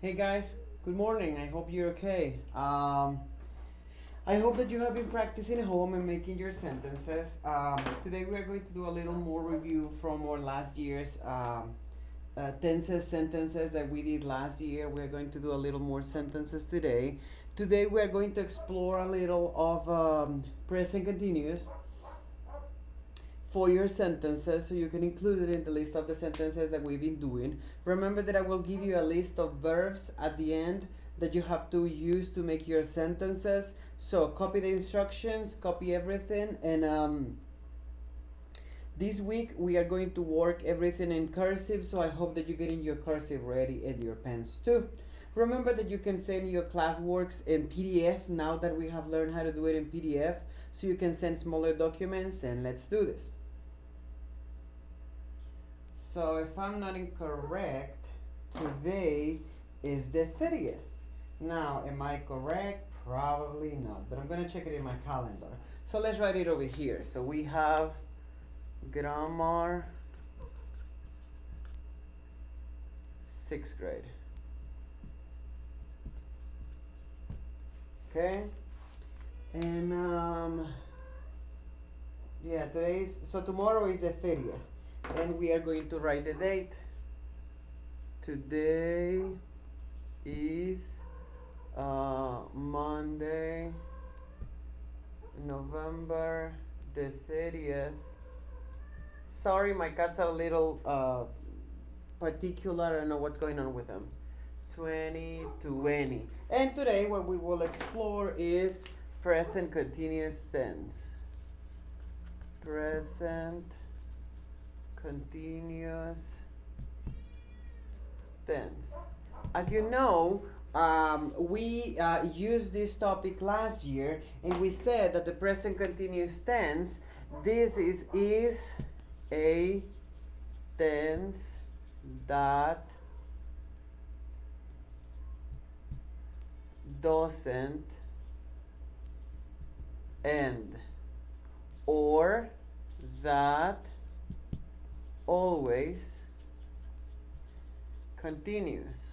Hey guys, good morning. I hope you're okay. I hope that you have been practicing at home and making your sentences. Today we are going to do a little more review from our last year's tenses, sentences that we did last year. We're going to do a little more sentences today. Today we are going to explore a little of present continuous for your sentences so you can include it in the list of the sentences that we've been doing. Remember that I will give you a list of verbs at the end that you have to use to make your sentences. So copy the instructions, copy everything, and this week we are going to work everything in cursive, so I hope that you're getting your cursive ready and your pens too. Remember that you can send your classworks in PDF now that we have learned how to do it in PDF, so you can send smaller documents, and let's do this. So if I'm not incorrect, today is the 30th. Now, am I correct? Probably not, but I'm going to check it in my calendar. So let's write it over here. So we have grammar, 6th grade. Okay? And yeah, tomorrow is the 30th. And we are going to write the date. Today is Monday, November the 30th. Sorry, my cats are a little particular. I don't know what's going on with them. 2020. And today what we will explore is present continuous tense. Present continuous tense. As you know, we used this topic last year, and we said that the present continuous tense, this is a tense that doesn't end, or that always continues.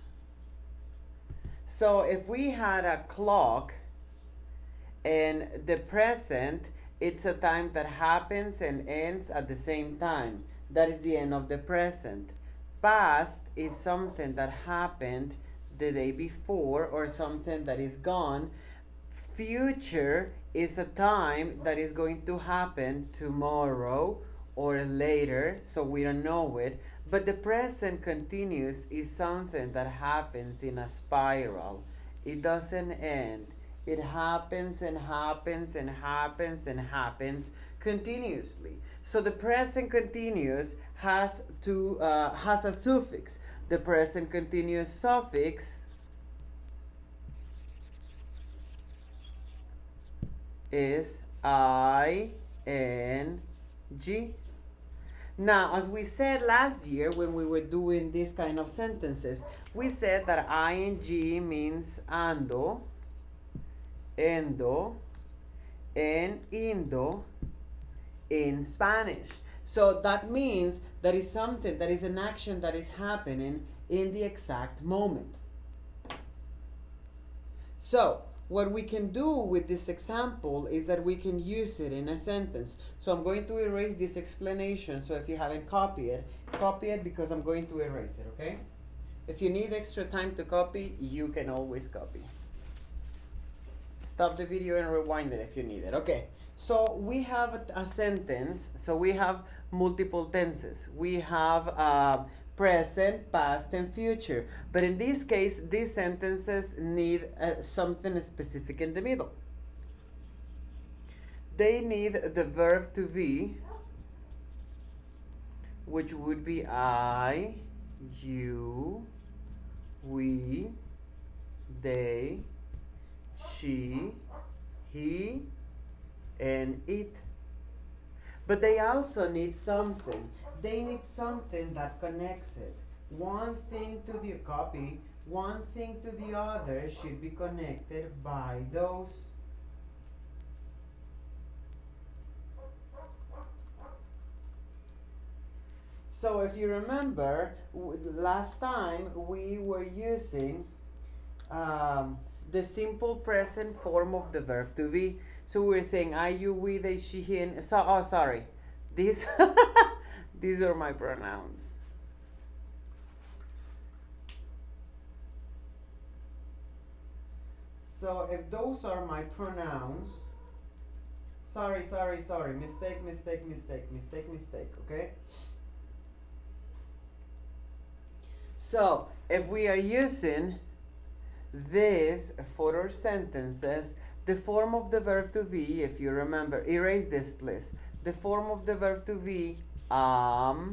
So if we had a clock and the present, it's a time that happens and ends at the same time. That is the end of the present. Past is something that happened the day before or something that is gone. Future is a time that is going to happen tomorrow or later, so we don't know it. But the present continuous is something that happens in a spiral. It doesn't end. It happens and happens and happens and happens continuously. So the present continuous has a suffix. The present continuous suffix is ing. Now, as we said last year when we were doing these kind of sentences, we said that ing means ando, endo, and indo in Spanish. So that means that is something, that is an action that is happening in the exact moment. So what we can do with this example is that we can use it in a sentence. So I'm going to erase this explanation. So if you haven't copied it, copy it, because I'm going to erase it, okay? If you need extra time to copy, you can always copy. Stop the video and rewind it if you need it. Okay, so we have a sentence. So we have multiple tenses. We have present, past, and future. But in this case, these sentences need something specific in the middle. They need the verb to be, which would be I, you, we, they, she, he, and it. But they also need something. They need something that connects it. One thing to the copy, one thing to the other should be connected by those. So if you remember, last time we were using the simple present form of the verb to be. So we're saying I, you, we, they, she, him. So, oh, sorry. These, these are my pronouns. So if those are my pronouns, sorry, mistake, okay? So if we are using this for our sentences, the form of the verb to be, if you remember, erase this please. The form of the verb to be are,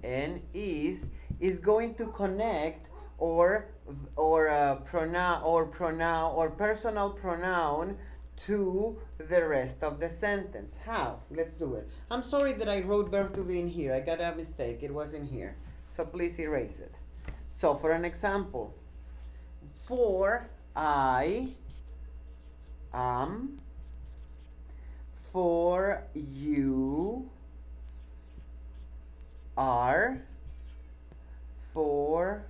and is going to connect or pronoun or personal pronoun to the rest of the sentence. How? Let's do it. I'm sorry that I wrote verb to be in here. I got a mistake. It was in here. So please erase it. So for an example, for I am, for you are, for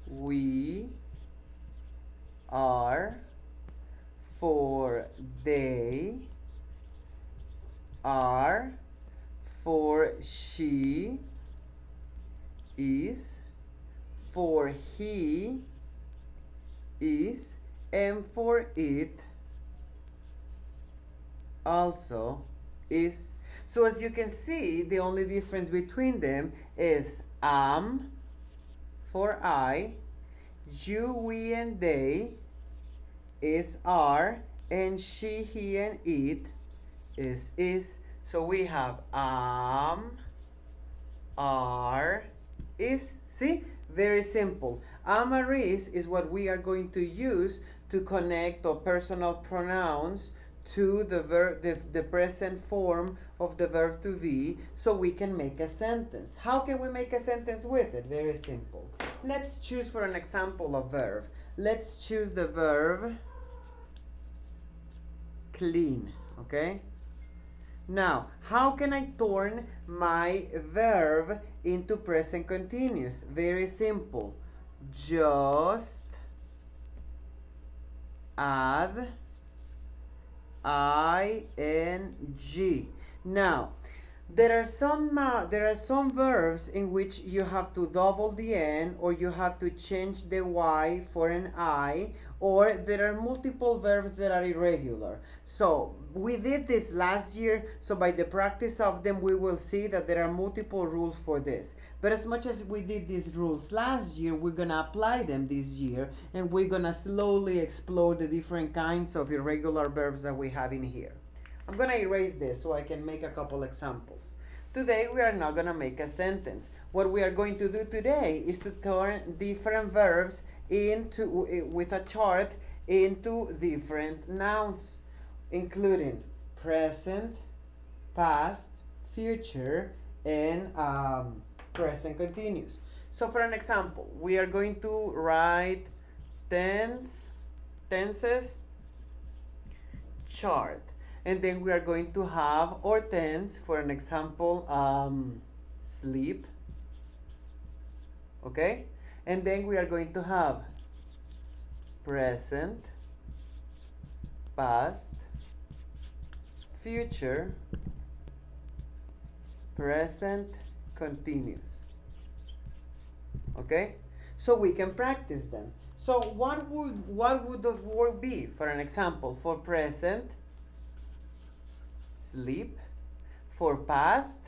we are, for they are, for she is, for he is, and for it also is. So as you can see, the only difference between them is am for I, you, we, and they is are, and she, he, and it is. So we have are, is. See? Very simple. Am or is what we are going to use to connect our personal pronouns to the verb, the present form of the verb to be, so we can make a sentence. How can we make a sentence with it? Very simple. Let's choose for an example of verb. Let's choose the verb clean, okay? Now, how can I turn my verb into present continuous? Very simple. Just add ing. Now, there are some verbs in which you have to double the n, or you have to change the y for an I, or there are multiple verbs that are irregular. So we did this last year, so by the practice of them we will see that there are multiple rules for this. But as much as we did these rules last year, we're gonna apply them this year, and we're gonna slowly explore the different kinds of irregular verbs that we have in here. I'm gonna erase this so I can make a couple examples. Today we are not gonna make a sentence. What we are going to do today is to turn different verbs into, with a chart, into different nouns, including present, past, future, and present continuous. So for an example, we are going to write tenses chart. And then we are going to have our tense, for an example, sleep. Okay? And then we are going to have present, past, future, present continuous. Okay? So we can practice them. So what would those words be? For an example, for present, sleep. For past,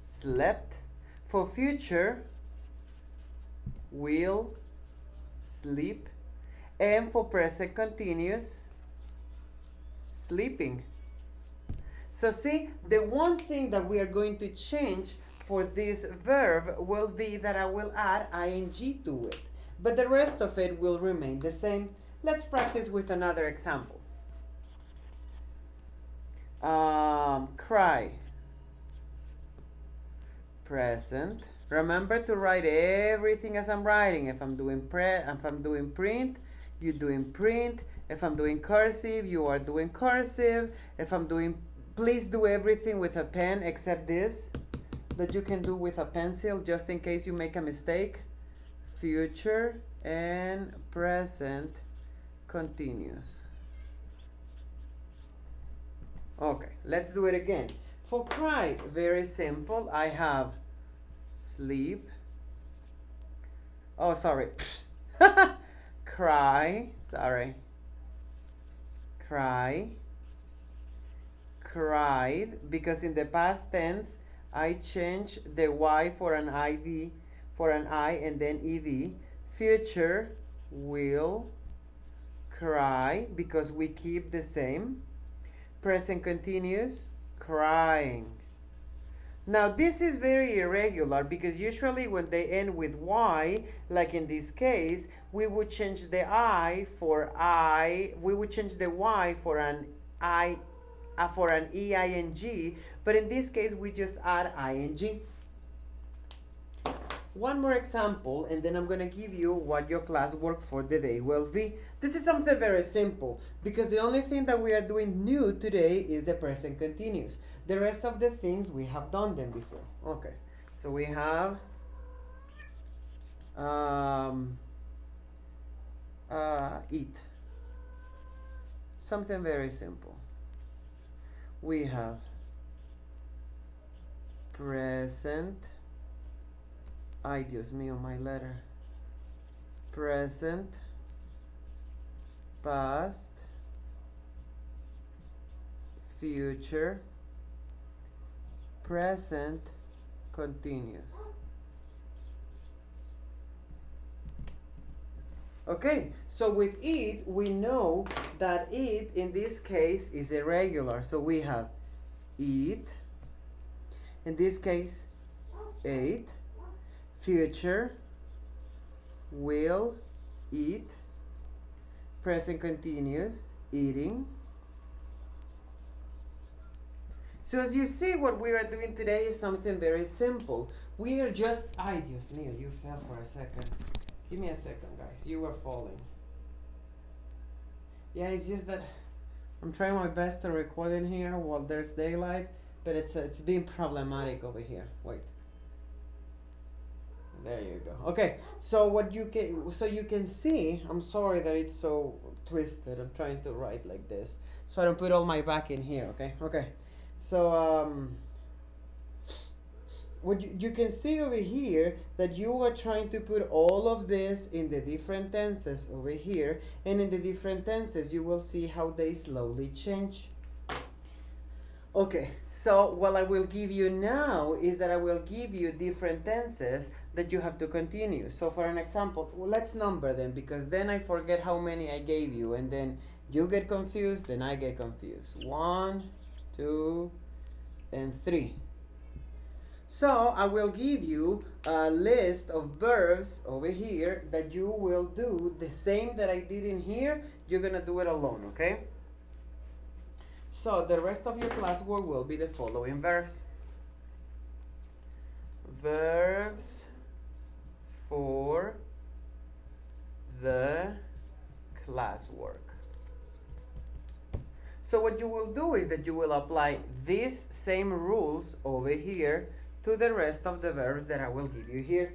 slept. For future, will, sleep. And for present continuous, sleeping. So see, the one thing that we are going to change for this verb will be that I will add ing to it. But the rest of it will remain the same. Let's practice with another example. Cry. Present. Remember to write everything as I'm writing. If I'm doing print, you're doing print. If I'm doing cursive, you are doing cursive. If I'm doing, please do everything with a pen except this. that you can do with a pencil just in case you make a mistake. Future and present continuous. Okay, let's do it again. For cry, very simple. I have sleep. Oh, sorry. Cry. Sorry. Cry. Cried. Because in the past tense, I changed the Y for an ID, for an I, and then ED. Future will cry because we keep the same. Present continuous, crying. Now this is very irregular because usually when they end with Y, like in this case, we would change the I for I, we would change the Y for an I, for an EING, but in this case we just add ING. One more example, and then I'm going to give you what your classwork for the day will be. This is something very simple because the only thing that we are doing new today is the present continuous. The rest of the things we have done them before. Okay, so we have eat. Something very simple. We have present. Ay, Dios mío, my letter. Present, past, future, present, continuous. Okay, so with it, we know that it in this case is irregular. So we have eat, in this case, ate. Future, will, eat. Present continuous, eating. So as you see, what we are doing today is something very simple. We are just, ay, Dios mío, you fell for a second. Give me a second, guys. You were falling. Yeah, it's just that I'm trying my best to record in here while there's daylight, but it's being problematic over here. Wait. There you go. Okay, so what you can see, I'm sorry that it's so twisted. I'm trying to write like this, so I don't put all my back in here. Okay. Okay. So what you can see over here that you are trying to put all of this in the different tenses over here, and in the different tenses you will see how they slowly change. Okay, so what I will give you now is that I will give you different tenses that you have to continue. So for an example, let's number them because then I forget how many I gave you and then you get confused, then I get confused. 1, 2, and 3. So I will give you a list of verbs over here that you will do the same that I did in here. You're gonna do it alone, okay? So the rest of your classwork will be the following verbs. Verbs for the classwork. So what you will do is that you will apply these same rules over here to the rest of the verbs that I will give you here.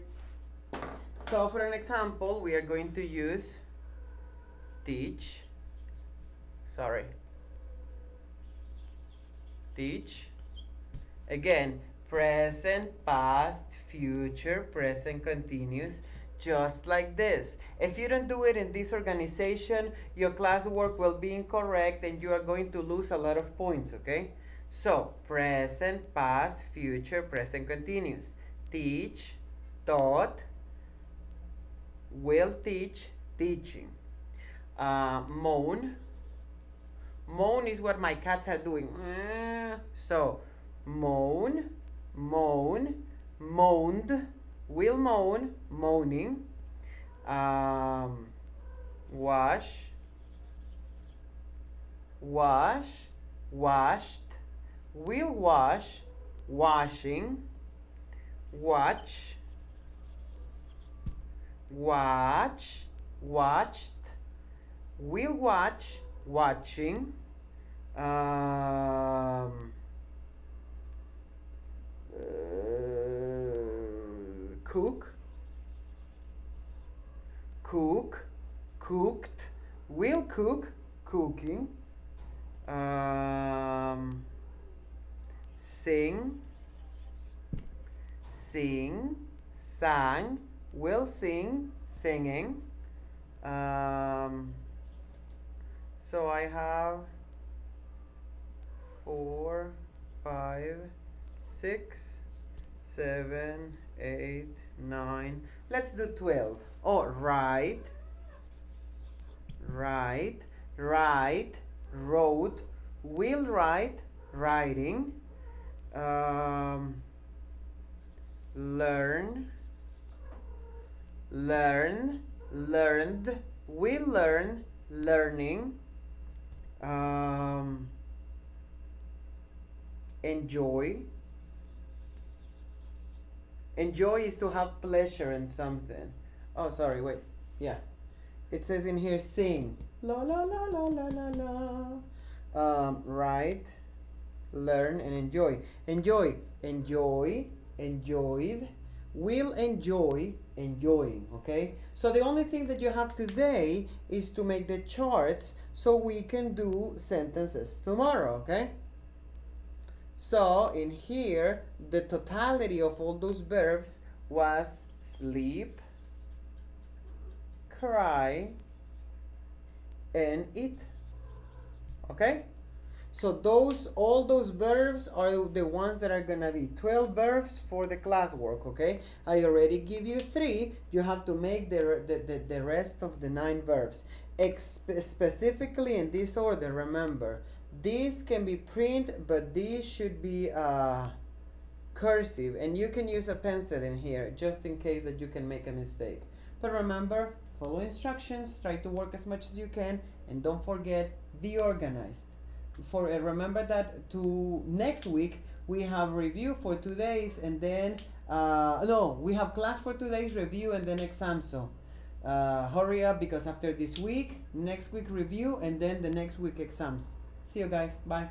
So for an example, we are going to use teach. Teach. Again, present, past, future, present continuous, just like this. If you don't do it in this organization, your classwork will be incorrect and you are going to lose a lot of points, okay? So, present, past, future, present continuous. Teach, taught, will teach, teaching. Moan. Moan is what my cats are doing. So, moan, moan, moaned, will moan, moaning. Wash, wash, washed, will wash, washing. Watch, watch, watched, will watch, watching. cook, cook, cooked, will cook, cooking, sing, sing, sang, will sing, singing. So I have 4, 5, 6, 7, 8, 9. Let's do 12. Oh, write, write, write, wrote, will write, writing, learn, learn, learned, will learn, learning, enjoy. Enjoy is to have pleasure in something. Oh, sorry, wait. Yeah. It says in here sing. La la la la la la la. Write, learn, and enjoy. Enjoy. Enjoy. Enjoyed. Will enjoy enjoying. Okay? So the only thing that you have today is to make the charts so we can do sentences tomorrow. Okay? So in here, the totality of all those verbs was sleep, cry, and eat. Okay? So all those verbs are the ones that are gonna be 12 verbs for the classwork. Okay? I already give you 3. You have to make the rest of the 9 verbs. Specifically in this order, remember. This can be print, but this should be cursive, and you can use a pencil in here just in case that you can make a mistake. But remember, follow instructions, try to work as much as you can, and don't forget, be organized. Remember that to next week we have review for 2 days, and then no, we have class for 2 days, review, and then exam. So hurry up, because after this week, next week review, and then the next week exams. See you guys. Bye.